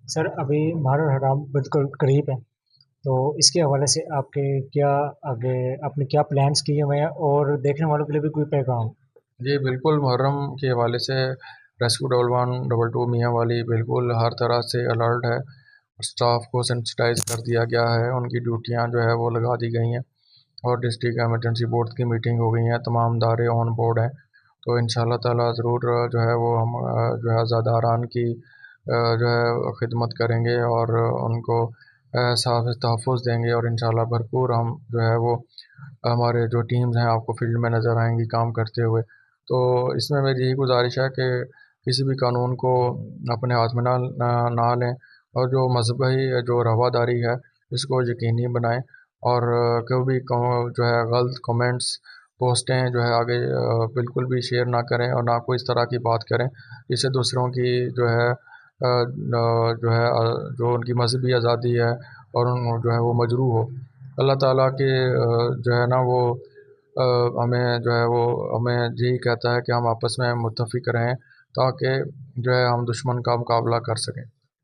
سر ابھی محرم حرام بالکل قریب ہے، تو اس کے حوالے سے آپ کے کیا آگے آپ نے کیا پلانس کیے ہوئے ہیں اور دیکھنے والوں کے لیے بھی کوئی پیغام؟ جی بالکل، محرم کے حوالے سے ریسکیو 1122 میاں والی بالکل ہر طرح سے الرٹ ہے۔ اسٹاف کو سینسٹائز کر دیا گیا ہے، ان کی ڈیوٹیاں جو ہے وہ لگا دی گئی ہیں، اور ڈسٹرکٹ ایمرجنسی بورڈ کی میٹنگ ہو گئی ہیں، تمام ادارے آن بورڈ ہیں۔ تو ان شاء اللہ تعالیٰ ضرور جو ہے وہ ہم جو ہے آزاداران کی جو ہے خدمت کریں گے، اور ان کو صاف تحفظ دیں گے، اور انشاءاللہ بھرپور ہم جو ہے وہ ہمارے جو ٹیمز ہیں آپ کو فیلڈ میں نظر آئیں گی کام کرتے ہوئے۔ تو اس میں میری یہی گزارش ہے کہ کسی بھی قانون کو اپنے ہاتھ میں نہ لیں، اور جو مذہبی جو رواداری ہے اس کو یقینی بنائیں، اور کوئی بھی جو ہے غلط کمنٹس پوسٹیں جو ہے آگے بالکل بھی شیئر نہ کریں، اور نہ کوئی اس طرح کی بات کریں جس سے دوسروں کی جو ہے جو ان کی مذہبی آزادی ہے اور ان جو ہے وہ مجروح ہو۔ اللہ تعالیٰ کے جو ہے نا وہ ہمیں جو ہے وہ ہمیں یہی کہتا ہے کہ ہم آپس میں متفق رہیں، تاکہ جو ہے ہم دشمن کا مقابلہ کر سکیں۔